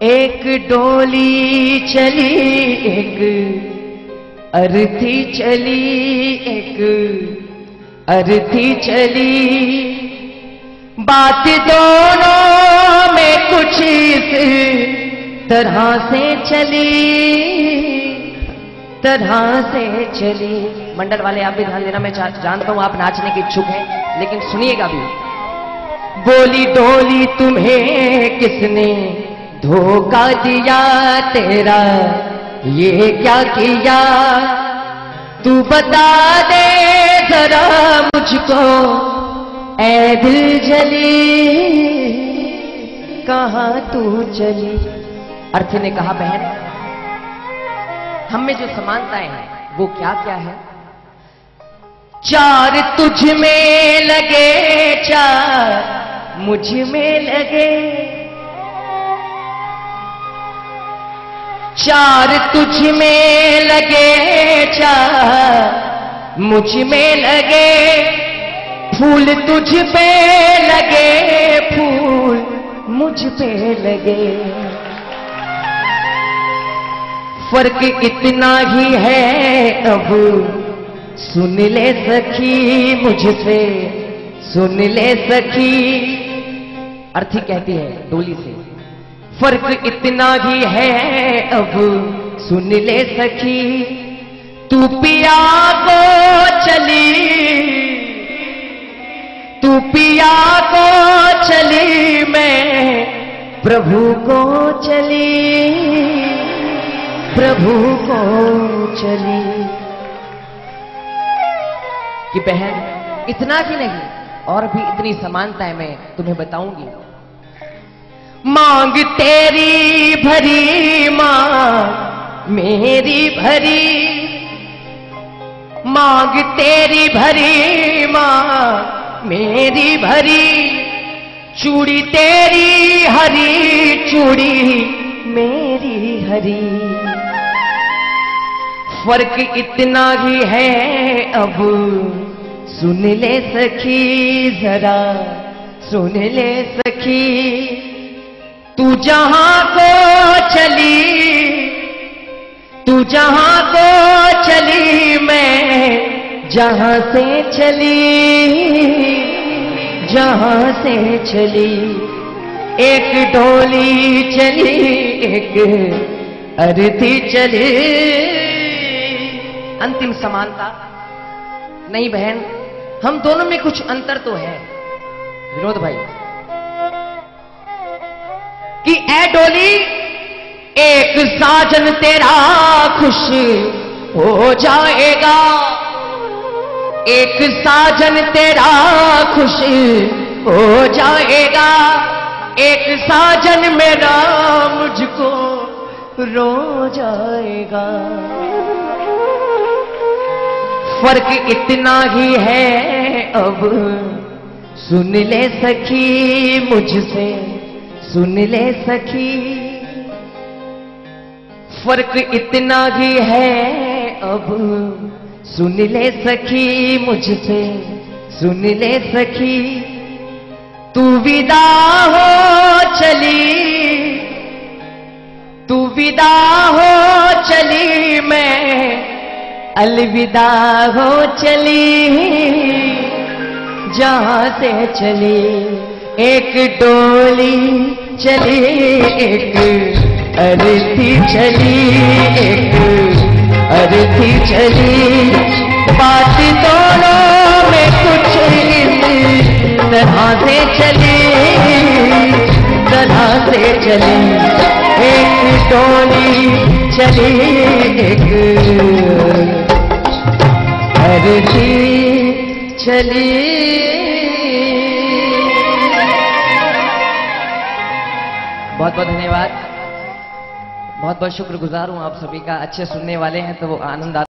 एक डोली चली एक अर्थी चली, एक अर्थी चली, बात दोनों में कुछ इस तरह से चली। मंडल वाले आप भी ध्यान देना, मैं जानता हूं आप नाचने के इच्छुक हैं, लेकिन सुनिएगा भी। बोली डोली तुम्हें किसने धोखा दिया, तेरा ये क्या किया, तू बता दे जरा मुझको ऐ दिल जली, कहां तू चली। अर्थी ने कहा बहन, हम में जो समानताएं हैं वो क्या क्या है। चार तुझ में लगे, चार मुझ में लगे, चार तुझ में लगे, चार मुझ में लगे, फूल तुझ पे लगे, फूल मुझ पे लगे, फर्क इतना ही है अब सुन ले सखी मुझसे, सुन ले सखी। अर्थी कहती है डोली से, फर्क इतना ही है अब सुन ले सखी, तू पिया को चली, तू पिया को चली, मैं प्रभु को चली, प्रभु को चली। कि बहन इतना ही नहीं, और भी इतनी समानताएं मैं तुम्हें बताऊंगी। मांग तेरी भरी, मांग मेरी भरी, मांग तेरी भरी, मांग मेरी भरी, चूड़ी तेरी हरी, चूड़ी मेरी हरी, फर्क इतना ही है अब सुन ले सखी जरा, सुन ले सखी, तू जहां को चली, तू जहां को चली, मैं जहां से चली, जहां से चली। एक डोली चली एक अर्थी चली। अंतिम समानता नहीं बहन, हम दोनों में कुछ अंतर तो है विनोद भाई। कि ऐ डोली एक साजन तेरा खुश हो जाएगा, एक साजन तेरा खुश हो जाएगा, एक साजन मेरा मुझको रो जाएगा, फर्क इतना ही है अब सुन ले सखी मुझसे, सुन ले सखी, फर्क इतना ही है अब सुन ले सखी मुझसे, सुन ले सखी, तू विदा हो चली, तू विदा हो चली, मैं अलविदा हो चली, जहां से चली। एक डोली चली एक अर्थी चली, एक अर्थी चली, बात दोनों में कुछ इस तरह से चली, तरह से चली। एक डोली चली एक अर्थी चली। बहुत बहुत धन्यवाद, बहुत बहुत शुक्रगुजार हूं आप सभी का। अच्छे सुनने वाले हैं तो वो आनंद आता